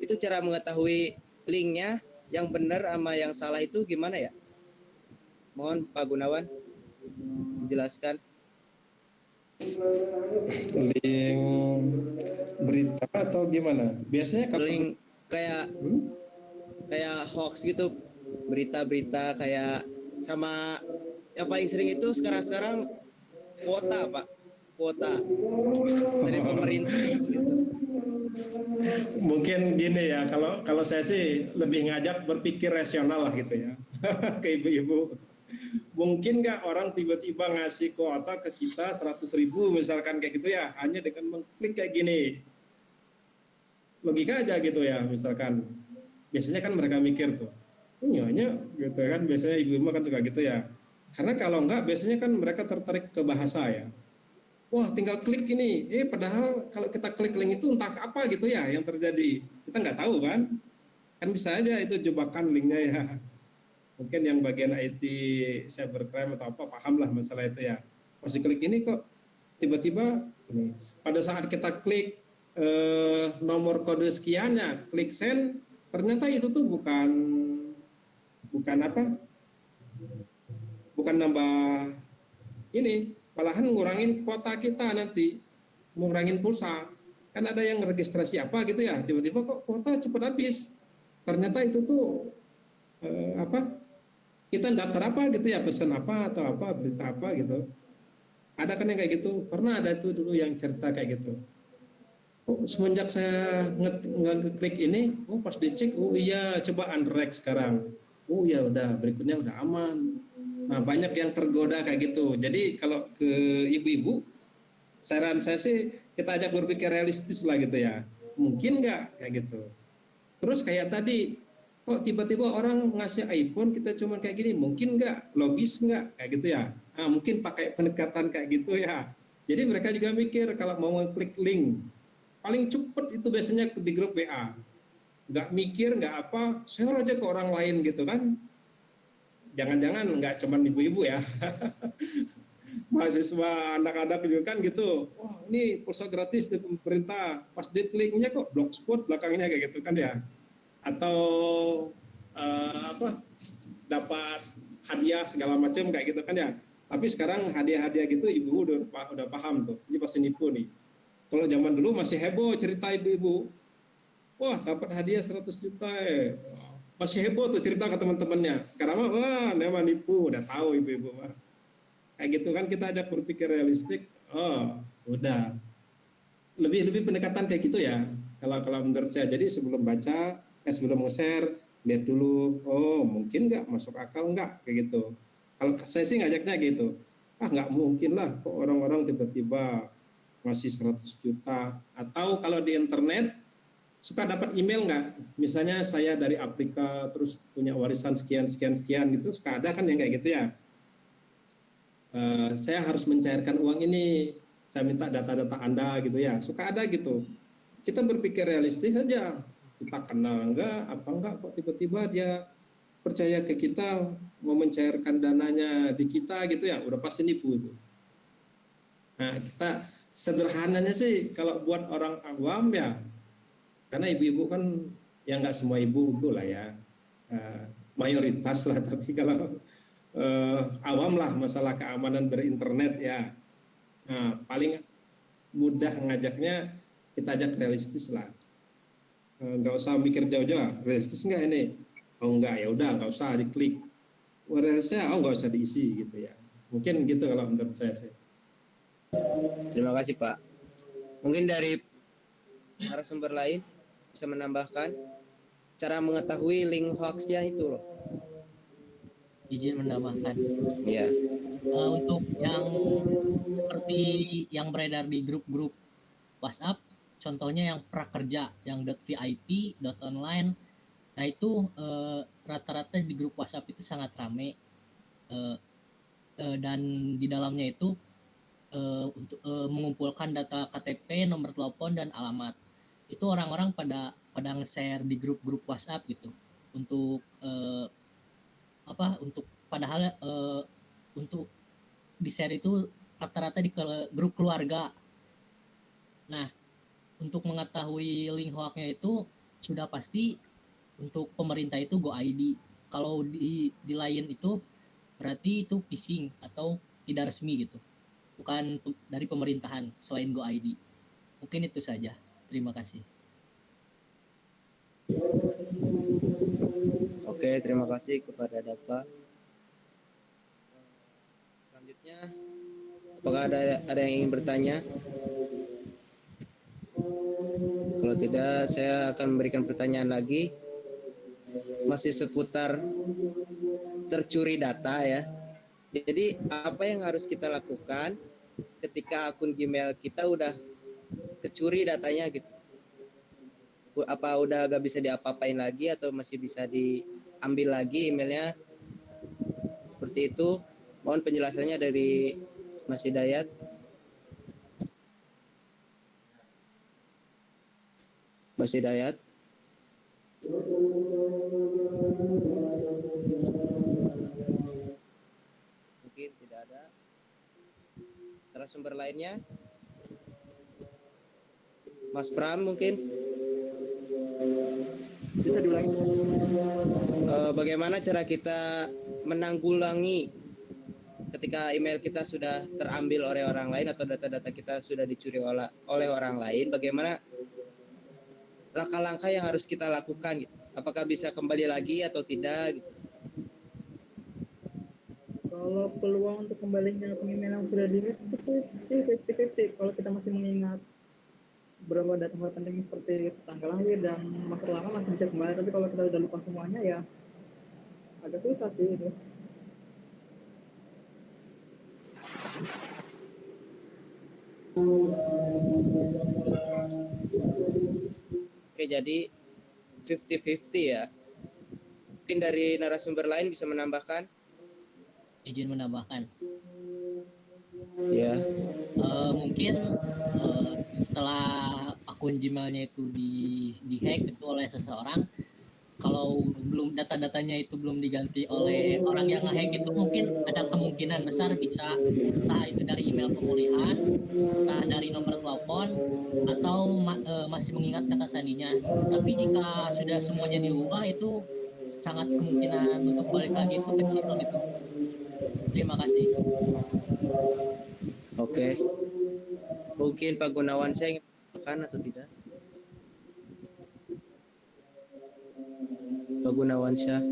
[SPEAKER 1] Itu cara mengetahui linknya yang benar sama yang salah itu gimana ya? Mohon Pak Gunawan dijelaskan.
[SPEAKER 5] Link berita atau gimana? Biasanya kalau
[SPEAKER 1] Link kayak hoax gitu, berita-berita kayak sama yang paling sering itu sekarang kuota Pak, kuota dari pemerintah gitu.
[SPEAKER 5] mungkin gini ya, kalau saya sih lebih ngajak berpikir rasional lah gitu ya ke ibu-ibu. Mungkin nggak orang tiba-tiba ngasih kuota ke kita 100.000 misalkan kayak gitu ya, hanya dengan mengklik kayak gini. Logika aja gitu ya, misalkan. Biasanya kan mereka mikir tuh, oh nyonya gitu kan, biasanya ibu-ibu kan juga gitu ya. Karena kalau enggak biasanya kan mereka tertarik ke bahasa ya. Wah tinggal klik ini, padahal kalau kita klik link itu entah apa gitu ya yang terjadi. Kita nggak tahu kan, kan bisa aja itu jebakan linknya ya. Mungkin yang bagian IT, cybercrime atau apa, paham lah masalah itu ya. Masih klik ini kok tiba-tiba pada saat kita klik nomor kode sekiannya, klik send, ternyata itu tuh bukan nambah ini, malahan ngurangin kuota kita nanti, ngurangin pulsa. Kan ada yang registrasi apa gitu ya, tiba-tiba kok kuota cepat habis. Ternyata itu tuh kita daftar apa gitu ya, pesan apa atau apa, berita apa gitu. Ada kan yang kayak gitu, pernah ada tuh dulu yang cerita kayak gitu. Oh, semenjak saya ngeklik ini, pas dicek, oh iya coba unrex sekarang. Oh ya udah, berikutnya udah aman. Nah banyak yang tergoda kayak gitu. Jadi kalau ke ibu-ibu, saran saya sih kita ajak berpikir realistis lah gitu ya. Mungkin nggak kayak gitu. Terus kayak tadi, kok tiba-tiba orang ngasih iPhone kita cuma kayak gini, mungkin nggak, logis nggak kayak gitu ya. Nah, mungkin pakai pendekatan kayak gitu ya. Jadi mereka juga mikir kalau mau ngeklik link, paling cepet itu biasanya di grup WA. Nggak mikir, nggak apa, share aja ke orang lain gitu kan. Jangan-jangan nggak cuma ibu-ibu ya. Mahasiswa, anak-anak juga kan gitu. Wah ini pulsa gratis dari pemerintah. Pas di kliknya kok blogspot belakangnya kayak gitu kan ya. Atau dapat hadiah segala macam kayak gitu kan ya. Tapi sekarang hadiah-hadiah gitu ibu udah paham tuh. Ini pasti nipu nih. Kalau zaman dulu masih heboh cerita ibu-ibu. Wah dapat hadiah 100 juta ya. Masih heboh tuh cerita ke teman-temannya. Sekarang mah wah memang nipu, udah tahu ibu-ibu mah. Kayak gitu kan kita ajak berpikir realistik. Oh, udah. Lebih pendekatan kayak gitu ya. Kalau menurut saya, jadi sebelum baca, sebelum nge-share, lihat dulu. Oh, mungkin nggak masuk akal nggak kayak gitu. Kalau saya sih ngajaknya gitu. Nggak mungkin lah kok orang-orang tiba-tiba ngasih 100 juta. Atau kalau di internet suka dapat email nggak? Misalnya saya dari Afrika terus punya warisan sekian gitu, suka ada kan yang kayak gitu ya. Saya harus mencairkan uang ini, saya minta data-data Anda gitu ya, suka ada gitu. Kita berpikir realistis saja, kita kenal enggak kok tiba-tiba dia percaya ke kita, mau mencairkan dananya di kita gitu ya, udah pasti nipu itu. Nah kita sederhananya sih kalau buat orang awam ya, karena ibu-ibu kan ya nggak semua ibu-ibu lah ya, mayoritas lah, tapi kalau awam lah masalah keamanan berinternet ya. Nah, paling mudah ngajaknya kita ajak realistis lah. Nggak usah mikir jauh-jauh, realistis nggak ini? oh enggak, ya udah nggak usah diklik. URL-nya oh nggak usah diisi gitu ya. Mungkin gitu kalau menurut saya sih.
[SPEAKER 1] Terima kasih Pak. Mungkin dari narasumber lain bisa menambahkan cara mengetahui link hoax-nya itu loh.
[SPEAKER 3] Izin menambahkan.
[SPEAKER 1] Iya.
[SPEAKER 3] Untuk yang seperti yang beredar di grup-grup WhatsApp, contohnya yang prakerja, yang .vip, .online, nah itu rata-rata di grup WhatsApp itu sangat ramai, dan di dalamnya itu untuk mengumpulkan data KTP, nomor telepon, dan alamat. Itu orang-orang pada nge-share di grup-grup WhatsApp gitu untuk untuk padahal untuk di-share itu rata-rata di grup keluarga. Nah, untuk mengetahui link hoax-nya itu sudah pasti untuk pemerintah itu GoID. Kalau di lain itu berarti itu phishing atau tidak resmi gitu. Bukan dari pemerintahan selain GoID. Mungkin itu saja. Terima kasih.
[SPEAKER 1] Oke, terima kasih kepada Dapa. Selanjutnya, apakah ada yang ingin bertanya? Kalau tidak, saya akan memberikan pertanyaan lagi. Masih seputar tercuri data ya. Jadi apa yang harus kita lakukan ketika akun Gmail kita udah kecuri datanya gitu? Apa udah gak bisa diapa-apain lagi atau masih bisa diambil lagi emailnya? Seperti itu. Mohon penjelasannya dari Mas Hidayat. Mas Hidayat. Mungkin tidak ada. Narasumber lainnya? Mas Pram mungkin?
[SPEAKER 2] Bisa diulangi?
[SPEAKER 1] Bagaimana cara kita menanggulangi ketika email kita sudah terambil oleh orang lain atau data-data kita sudah dicuri oleh orang lain? Bagaimana langkah-langkah yang harus kita lakukan gitu? Apakah bisa kembali lagi atau tidak gitu?
[SPEAKER 2] Kalau peluang untuk kembalinya email yang sudah di-read itu sih 50-50. Kalau kita masih mengingat beberapa data penting seperti tanggal lahir dan masa lama masih bisa kembali, tapi kalau kita udah lupa semuanya ya agak susah sih itu.
[SPEAKER 1] Oke, jadi 50-50 ya. Mungkin dari narasumber lain bisa menambahkan?
[SPEAKER 3] Izin menambahkan.
[SPEAKER 1] Ya.
[SPEAKER 3] Mungkin setelah akun Gmail-nya itu di-hack itu oleh seseorang, kalau belum data-datanya itu belum diganti oleh orang yang nge-hack itu mungkin ada kemungkinan besar bisa entah itu dari email pemulihan, entah dari nomor telepon, atau masih mengingat kata sandinya. Tapi jika sudah semuanya diubah itu sangat kemungkinan untuk balik lagi itu kecil gitu. Terima kasih.
[SPEAKER 1] Oke. Mungkin Pak Gunawan saya ingin menambahkan atau tidak? Pak Gunawan Syah.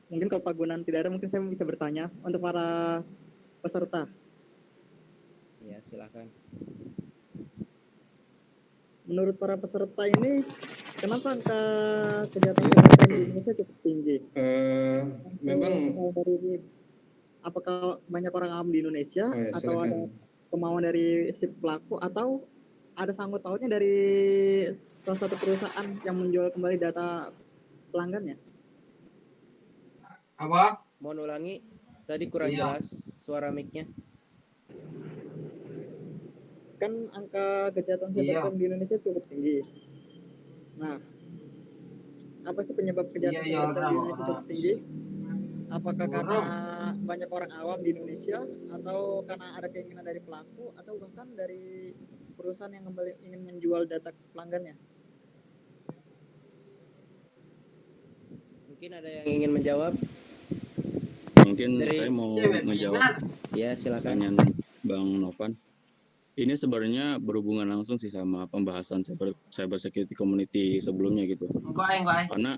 [SPEAKER 2] Mungkin kalau Pak Gunan tidak ada, mungkin saya bisa bertanya untuk para peserta.
[SPEAKER 1] Ya, silakan.
[SPEAKER 2] Menurut para peserta ini, kenapa angka kejahatan di Indonesia cukup tinggi?
[SPEAKER 5] Memang
[SPEAKER 2] apakah banyak orang awam di Indonesia atau ada kemauan dari si pelaku atau ada sangkut pautnya dari salah satu perusahaan yang menjual kembali data pelanggannya?
[SPEAKER 5] apa?
[SPEAKER 1] Mohon ulangi, tadi kurang jelas suara mic-nya.
[SPEAKER 2] Kan angka kejahatan cybercrime di Indonesia cukup tinggi. Nah, apa sih penyebab kejahatan cybercrime di Indonesia cukup tinggi? Apakah karena banyak orang awam di Indonesia atau karena ada keinginan dari pelaku atau bahkan dari perusahaan yang kembali ingin menjual data pelanggannya?
[SPEAKER 1] Mungkin ada yang ingin menjawab?
[SPEAKER 4] Mungkin saya mau menjawab
[SPEAKER 1] Ya, silakan.
[SPEAKER 4] pertanyaan Bang Novan. ini sebenarnya berhubungan langsung sih sama pembahasan cyber security community sebelumnya gitu. Karena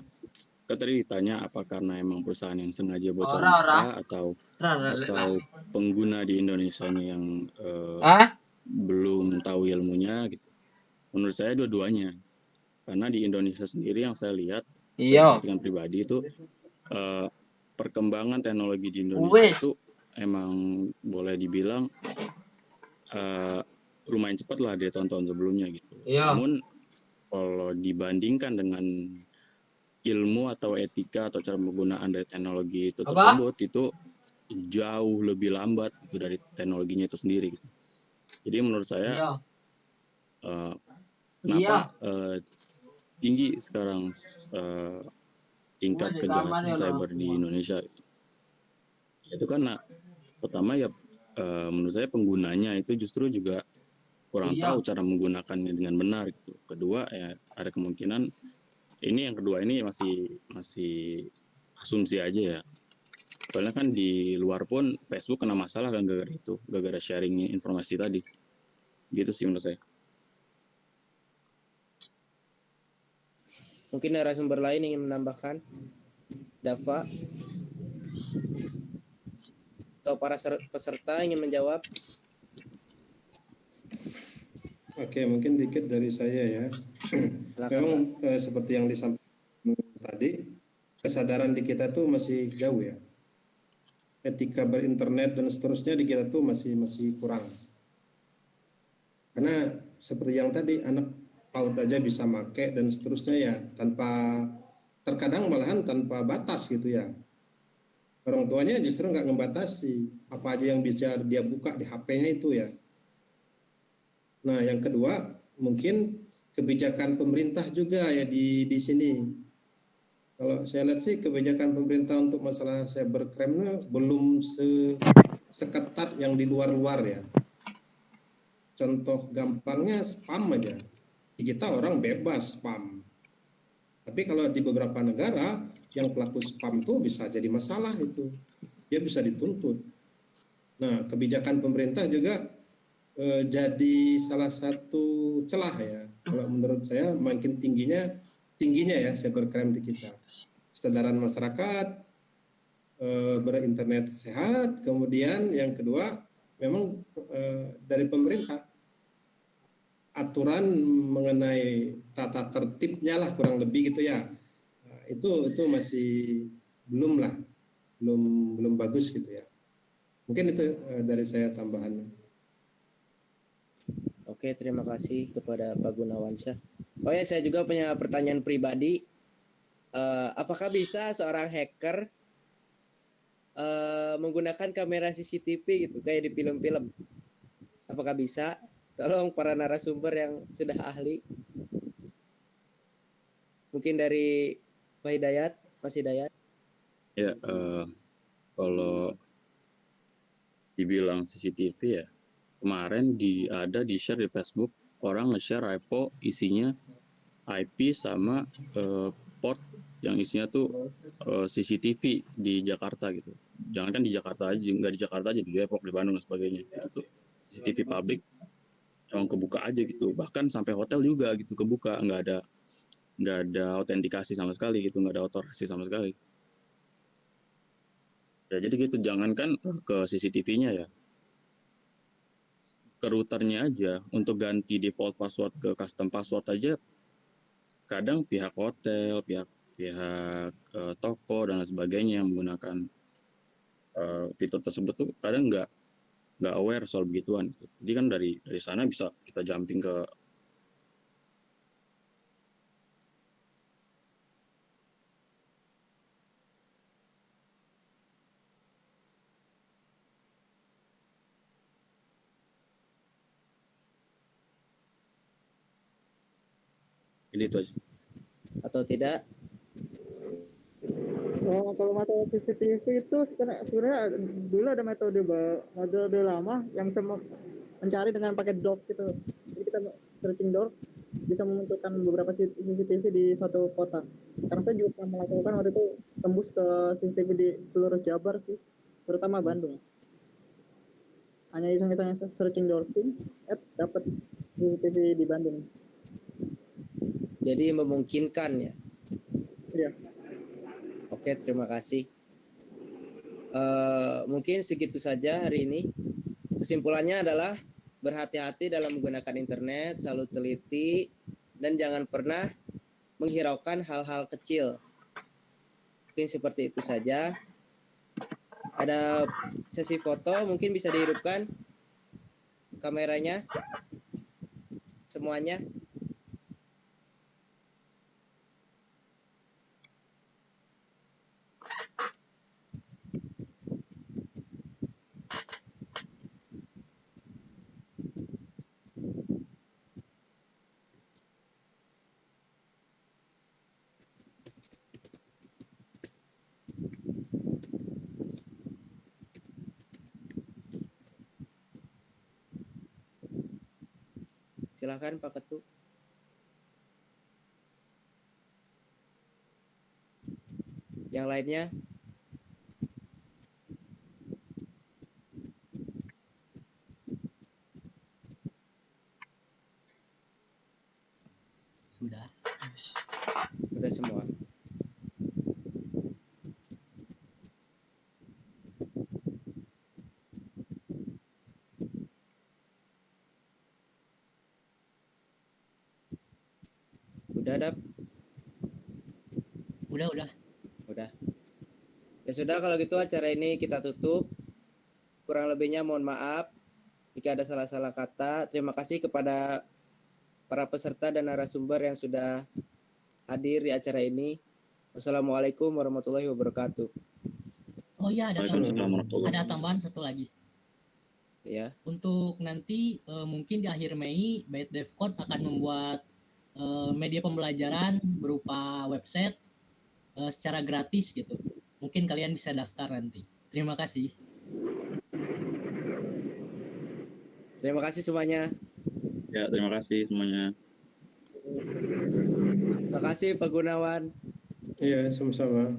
[SPEAKER 4] kan tadi ditanya apa karena emang perusahaan yang sengaja bocorin data atau pengguna di Indonesia yang belum tahu ilmunya gitu. Menurut saya dua-duanya. Karena di Indonesia sendiri yang saya lihat, saya perhatikan pribadi itu perkembangan teknologi di Indonesia itu emang boleh dibilang lumayan cepat lah dari tahun-tahun sebelumnya gitu. Namun kalau dibandingkan dengan ilmu atau etika atau cara penggunaan dari teknologi itu tersebut itu jauh lebih lambat gitu dari teknologinya itu sendiri gitu. Jadi menurut saya kenapa tinggi sekarang tingkat kejahatan cyber di Indonesia gitu. Itu karena pertama ya menurut saya penggunanya itu justru juga kurang tahu cara menggunakannya dengan benar gitu. Kedua ya ada kemungkinan yang kedua ini masih asumsi aja ya. Soalnya kan di luar pun Facebook kena masalah kan gara-gara sharing informasi tadi. Gitu sih menurut saya.
[SPEAKER 1] Mungkin narasumber lain ingin menambahkan, Dava atau para peserta ingin menjawab.
[SPEAKER 5] Oke, mungkin dikit dari saya ya. Memang seperti yang disampaikan tadi, kesadaran di kita tuh masih jauh ya. Etika berinternet dan seterusnya di kita tuh masih kurang. Karena seperti yang tadi anak PAUD aja bisa make dan seterusnya ya terkadang malahan tanpa batas gitu ya. Orang tuanya justru nggak ngebatasi apa aja yang bisa dia buka di HP-nya itu ya. Nah, yang kedua mungkin kebijakan pemerintah juga ya di sini. Kalau saya lihat sih kebijakan pemerintah untuk masalah cybercrime belum seketat yang di luar-luar ya. Contoh gampangnya spam aja. Di kita orang bebas spam. Tapi kalau di beberapa negara yang pelaku spam tuh bisa jadi masalah itu. Dia bisa dituntut. Nah, kebijakan pemerintah juga jadi salah satu celah ya. Kalau menurut saya makin tingginya ya cybercrime di kita. Kesadaran masyarakat berinternet sehat, kemudian yang kedua memang dari pemerintah aturan mengenai tata tertibnya lah kurang lebih gitu ya. Nah, itu masih belum bagus gitu ya. Mungkin itu dari saya tambahannya.
[SPEAKER 1] Oke, terima kasih kepada Pak Gunawansyah. Oh ya, saya juga punya pertanyaan pribadi. Apakah bisa seorang hacker menggunakan kamera CCTV gitu kayak di film-film? Apakah bisa? Tolong para narasumber yang sudah ahli. Mungkin dari Pak Hidayat, Mas Hidayat.
[SPEAKER 4] Ya, kalau dibilang CCTV ya, kemarin ada di share di Facebook, orang nge-share repo isinya IP sama port yang isinya tuh CCTV di Jakarta gitu. Jangan kan di Jakarta aja, nggak di Jakarta aja, di Depok, di Bandung dan sebagainya. Itu tuh CCTV publik emang kebuka aja gitu. Bahkan sampai hotel juga gitu kebuka, nggak ada autentikasi sama sekali gitu, nggak ada otorasi sama sekali. Ya jadi gitu, jangankan ke CCTV-nya ya, ke routernya aja untuk ganti default password ke custom password aja kadang pihak hotel, pihak toko dan lain sebagainya yang menggunakan fitur tersebut tuh kadang nggak aware soal begituan. Jadi kan dari sana bisa kita jumping ke ini itu aja.
[SPEAKER 1] Atau tidak?
[SPEAKER 2] Kalau masalah CCTV itu sebenarnya dulu ada metode lama yang bisa mencari dengan pakai DOR gitu. Jadi kita searching DOR bisa memunculkan beberapa CCTV di suatu kota. Karena saya juga pernah melakukan waktu itu tembus ke CCTV di seluruh Jabar sih, terutama Bandung. hanya iseng-iseng searching dolphin, dapat TV di Bandung.
[SPEAKER 1] Jadi memungkinkan ya.
[SPEAKER 2] Iya.
[SPEAKER 1] Oke, terima kasih. Mungkin segitu saja hari ini. Kesimpulannya adalah berhati-hati dalam menggunakan internet, selalu teliti, dan jangan pernah menghiraukan hal-hal kecil. Mungkin seperti itu saja. Ada sesi foto, mungkin bisa dihidupkan kameranya semuanya. Silakan Pak Ketua. Yang lainnya?
[SPEAKER 3] Sudah.
[SPEAKER 1] Sudah semua. Udah, Dap?
[SPEAKER 3] Udah.
[SPEAKER 1] Udah. Ya sudah, kalau gitu acara ini kita tutup. Kurang lebihnya mohon maaf jika ada salah-salah kata. Terima kasih kepada para peserta dan narasumber yang sudah hadir di acara ini. Wassalamualaikum warahmatullahi wabarakatuh.
[SPEAKER 3] Oh iya,
[SPEAKER 4] Waalaikumsalam warahmatullahi
[SPEAKER 3] ada tambahan satu lagi.
[SPEAKER 1] Ya,
[SPEAKER 3] Untuk nanti mungkin di akhir Mei, Byte Dev Code akan membuat media pembelajaran berupa website secara gratis gitu. Mungkin kalian bisa daftar nanti. Terima kasih.
[SPEAKER 1] terima kasih semuanya.
[SPEAKER 4] Ya, terima kasih semuanya.
[SPEAKER 1] Terima kasih Pak Gunawan.
[SPEAKER 5] Iya, sama-sama.